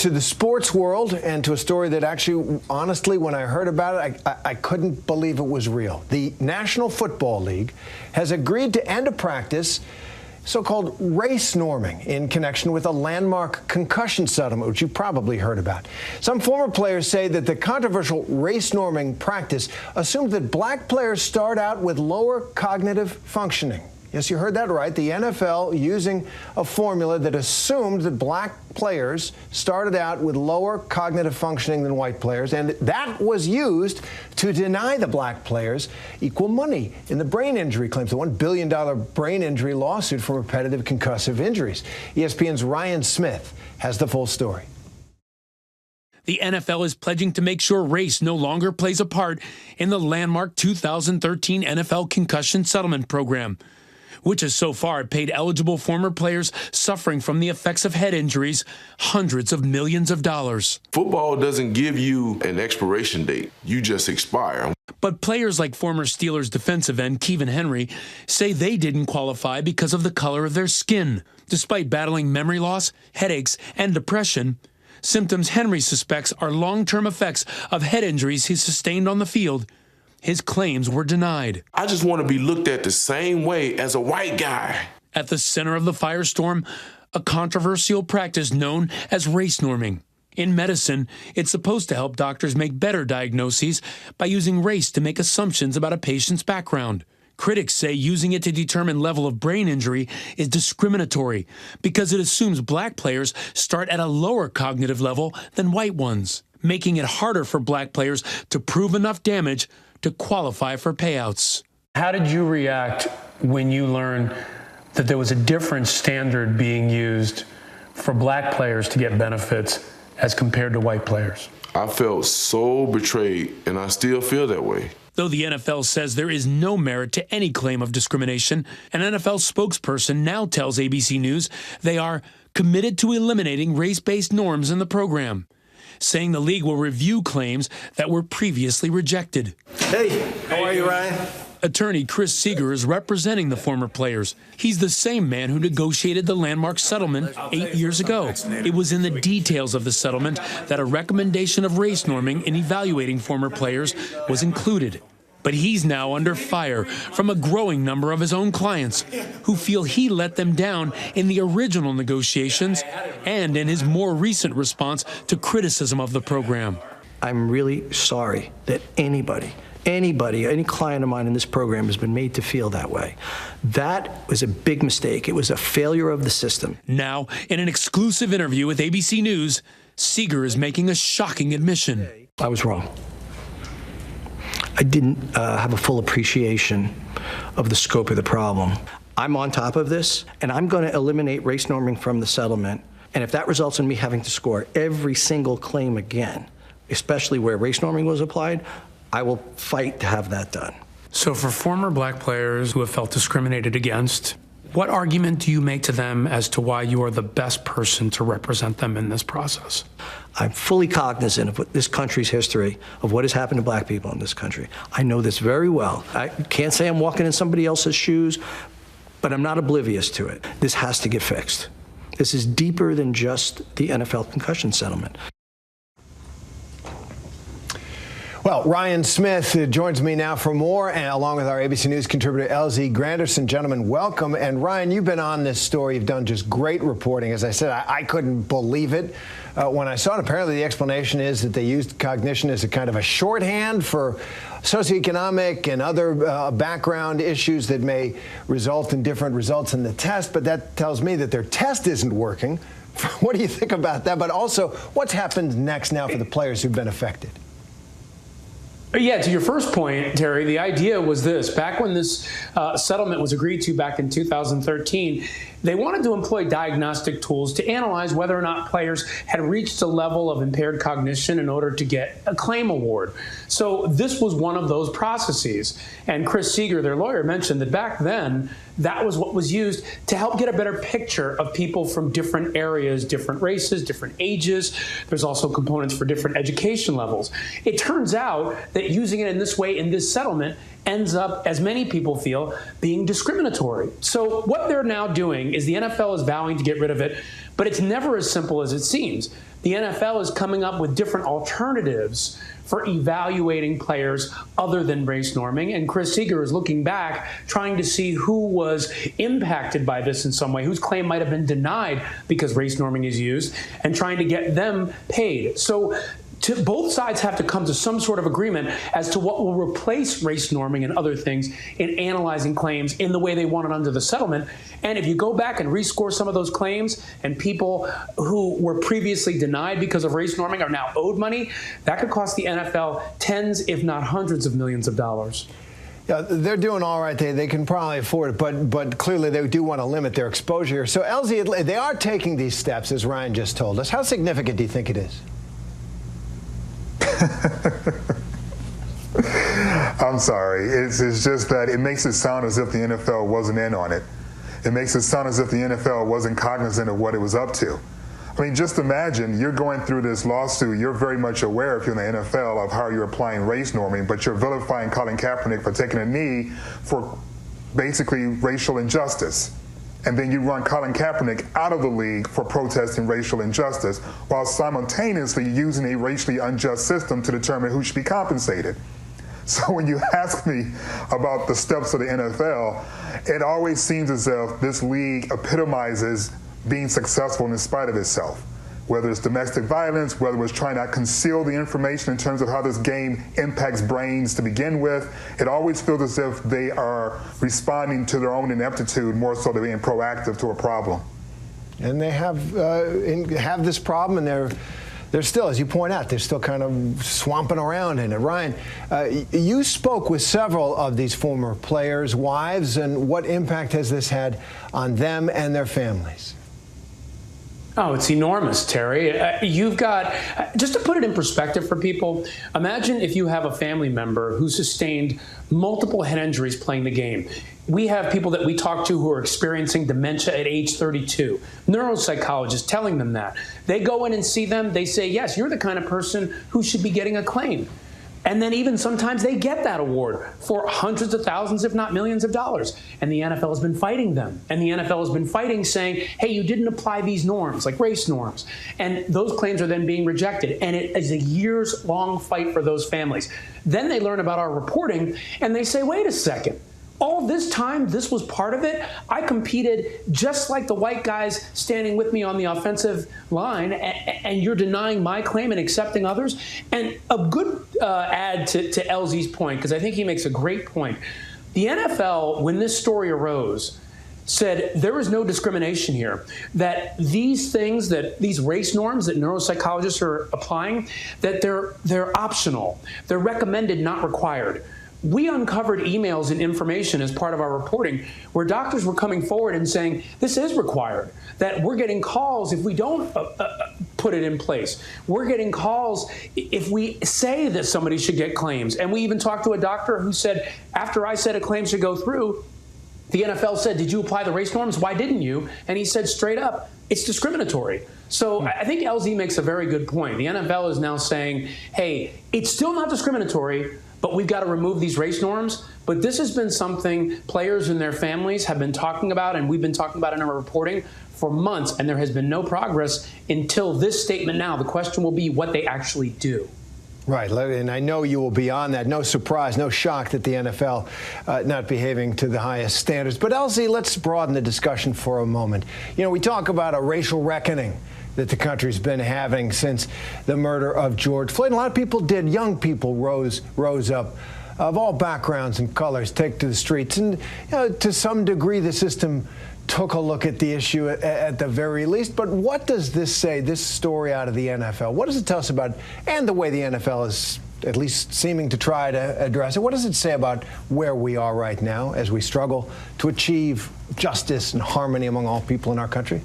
To the sports world and to a story that actually, honestly, when I heard about it, I couldn't believe it was real. The National Football League has agreed to end a practice, so-called race norming, in connection with a landmark concussion settlement, which you've probably heard about. Some former players say that the controversial race norming practice assumed that black players start out with lower cognitive functioning. Yes, you heard that right. The NFL using a formula that assumed that black players started out with lower cognitive functioning than white players, and that was used to deny the black players equal money in the brain injury claims, the $1 billion brain injury lawsuit for repetitive concussive injuries. ESPN's Ryan Smith has the full story. The NFL is pledging to make sure race no longer plays a part in the landmark 2013 NFL concussion settlement program, which has so far paid eligible former players suffering from the effects of head injuries hundreds of millions of dollars. Football doesn't give you an expiration date. You just expire. But players like former Steelers defensive end Kevin Henry say they didn't qualify because of the color of their skin. Despite battling memory loss, headaches, and depression, symptoms Henry suspects are long-term effects of head injuries he sustained on the field. His claims were denied. I just want to be looked at the same way as a white guy. At the center of the firestorm, a controversial practice known as race norming. In medicine, it's supposed to help doctors make better diagnoses by using race to make assumptions about a patient's background. Critics say using it to determine level of brain injury is discriminatory because it assumes black players start at a lower cognitive level than white ones, making it harder for black players to prove enough damage to qualify for payouts. How did you react when you learned that there was a different standard being used for black players to get benefits as compared to white players? I felt so betrayed, and I still feel that way. Though the NFL says there is no merit to any claim of discrimination, an NFL spokesperson now tells ABC News they are committed to eliminating race-based norms in the program, saying the league will review claims that were previously rejected. Hey, how are you, Ryan? Attorney Chris Seeger is representing the former players. He's the same man who negotiated the landmark settlement 8 years ago. It was in the details of the settlement that a recommendation of race norming in evaluating former players was included. But he's now under fire from a growing number of his own clients who feel he let them down in the original negotiations and in his more recent response to criticism of the program. I'm really sorry that anybody, any client of mine in this program has been made to feel that way. That was a big mistake. It was a failure of the system. Now, in an exclusive interview with ABC News, Seeger is making a shocking admission. I was wrong. I didn't have a full appreciation of the scope of the problem. I'm on top of this, and I'm going to eliminate race norming from the settlement. And if that results in me having to score every single claim again, especially where race norming was applied, I will fight to have that done. So for former black players who have felt discriminated against, what argument do you make to them as to why you are the best person to represent them in this process? I'm fully cognizant of what this country's history, of what has happened to black people in this country. I know this very well. I can't say I'm walking in somebody else's shoes, but I'm not oblivious to it. This has to get fixed. This is deeper than just the NFL concussion settlement. Well, Ryan Smith joins me now for more, and along with our ABC News contributor, LZ Granderson. Gentlemen, welcome. And Ryan, you've been on this story. You've done just great reporting. As I said, I couldn't believe it when I saw it. Apparently, the explanation is that they used cognition as a kind of a shorthand for socioeconomic and other background issues that may result in different results in the test. But that tells me that their test isn't working. What do you think about that? But also, what's happened next now for the players who've been affected? Yeah, to your first point, Terry, the idea was this. Back when this settlement was agreed to back in 2013, they wanted to employ diagnostic tools to analyze whether or not players had reached a level of impaired cognition in order to get a claim award. So this was one of those processes. And Chris Seeger, their lawyer, mentioned that back then, that was what was used to help get a better picture of people from different areas, different races, different ages. There's also components for different education levels. It turns out that using it in this way in this settlement ends up, as many people feel, being discriminatory. So what they're now doing is the NFL is vowing to get rid of it But it's never as simple as it seems. The NFL is coming up with different alternatives for evaluating players other than race norming. And Chris Seeger is looking back, trying to see who was impacted by this in some way, whose claim might have been denied because race norming is used, and trying to get them paid. So both sides have to come to some sort of agreement as to what will replace race norming and other things in analyzing claims in the way they want it under the settlement. And if you go back and rescore some of those claims and people who were previously denied because of race norming are now owed money, that could cost the NFL tens, if not hundreds of millions of dollars. Yeah, they're doing all right. They can probably afford it, but clearly they do want to limit their exposure here. So, LZ, they are taking these steps, as Ryan just told us. How significant do you think it is? I'm sorry. It's just that it makes it sound as if the NFL wasn't in on it. It makes it sound as if the NFL wasn't cognizant of what it was up to. I mean, just imagine you're going through this lawsuit. You're very much aware, if you're in the NFL, of how you're applying race norming, but you're vilifying Colin Kaepernick for taking a knee for basically racial injustice. And then you run Colin Kaepernick out of the league for protesting racial injustice while simultaneously using a racially unjust system to determine who should be compensated. So when you ask me about the steps of the NFL, it always seems as if this league epitomizes being successful in spite of itself. Whether it's domestic violence, whether it's trying to conceal the information in terms of how this game impacts brains to begin with, it always feels as if they are responding to their own ineptitude more so than being proactive to a problem. And they have this problem, and they're still, as you point out, they're still kind of swamping around in it. Ryan, you spoke with several of these former players' wives, and what impact has this had on them and their families? Oh, it's enormous, Terry. You've got, just to put it in perspective for people, imagine if you have a family member who sustained multiple head injuries playing the game. We have people that we talk to who are experiencing dementia at age 32, neuropsychologists telling them that. They go in and see them, they say, yes, you're the kind of person who should be getting a claim. And then even sometimes they get that award for hundreds of thousands, if not millions of dollars. And the NFL has been fighting them. And the NFL has been fighting, saying, hey, you didn't apply these norms, like race norms. And those claims are then being rejected. And it is a years-long fight for those families. Then they learn about our reporting, and they say, wait a second. All this time, this was part of it. I competed just like the white guys standing with me on the offensive line, and you're denying my claim and accepting others. And a good add to LZ's point, because I think he makes a great point. The NFL, when this story arose, said there is no discrimination here, that these things, that these race norms that neuropsychologists are applying, that they're optional. They're recommended, not required. We uncovered emails and information as part of our reporting where doctors were coming forward and saying, this is required, that we're getting calls if we don't put it in place. We're getting calls if we say that somebody should get claims. And we even talked to a doctor who said, after I said a claim should go through, the NFL said, did you apply the race norms? Why didn't you? And he said straight up, it's discriminatory. So I think LZ makes a very good point. The NFL is now saying, hey, it's still not discriminatory, but we've got to remove these race norms. But this has been something players and their families have been talking about, and we've been talking about in our reporting for months, and there has been no progress until this statement now. The question will be what they actually do. Right, and I know you will be on that. No surprise, no shock that the NFL not behaving to the highest standards. But LZ, let's broaden the discussion for a moment. You know, we talk about a racial reckoning that the country's been having since the murder of George Floyd. And a lot of people did. Young people rose up of all backgrounds and colors, take to the streets. And to some degree, the system took a look at the issue at the very least. But what does this say, this story out of the NFL? What does it tell us about, and the way the NFL is at least seeming to try to address it, what does it say about where we are right now as we struggle to achieve justice and harmony among all people in our country?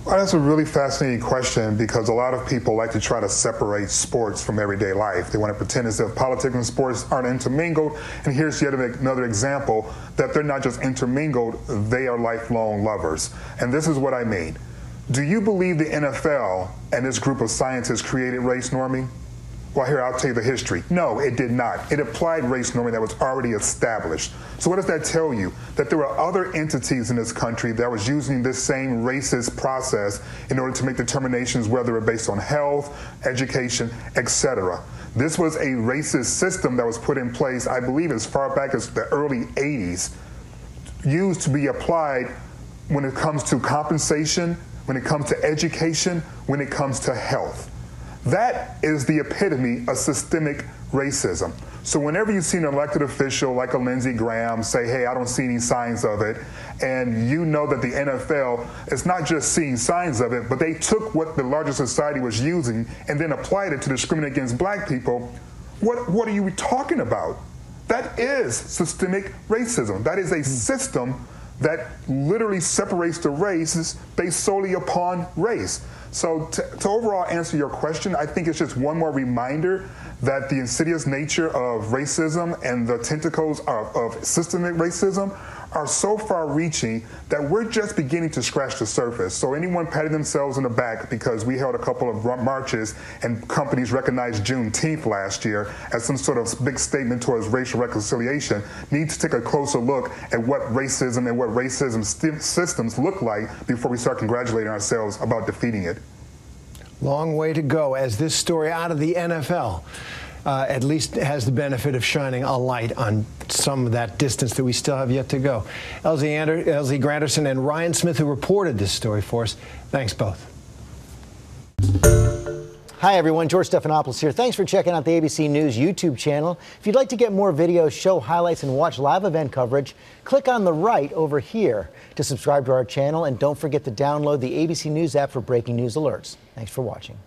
Well, that's a really fascinating question because a lot of people like to try to separate sports from everyday life. They want to pretend as if politics and sports aren't intermingled. And here's yet another example that they're not just intermingled, they are lifelong lovers. And this is what I mean. Do you believe the NFL and this group of scientists created race norming? Well, here, I'll tell you the history. No, it did not. It applied race norming that was already established. So what does that tell you? That there were other entities in this country that was using this same racist process in order to make determinations, whether it were based on health, education, etc. This was a racist system that was put in place, I believe, as far back as the early 80s, used to be applied when it comes to compensation, when it comes to education, when it comes to health. That is the epitome of systemic racism. So whenever you see an elected official like a Lindsey Graham say, hey, I don't see any signs of it, and you know that the NFL is not just seeing signs of it, but they took what the larger society was using and then applied it to discriminate against black people, what are you talking about? That is systemic racism. That is a system that literally separates the races based solely upon race. So to overall answer your question, I think it's just one more reminder that the insidious nature of racism and the tentacles of systemic racism are so far-reaching that we're just beginning to scratch the surface. So anyone patting themselves in the back because we held a couple of marches and companies recognized Juneteenth last year as some sort of big statement towards racial reconciliation needs to take a closer look at what racism and what racism systems look like before we start congratulating ourselves about defeating it. Long way to go as this story out of the NFL at least has the benefit of shining a light on some of that distance that we still have yet to go. Elsie Granderson and Ryan Smith, who reported this story for us, thanks both. Hi, everyone. George Stephanopoulos here. Thanks for checking out the ABC News YouTube channel. If you'd like to get more videos, show highlights, and watch live event coverage, click on the right over here to subscribe to our channel. And don't forget to download the ABC News app for breaking news alerts. Thanks for watching.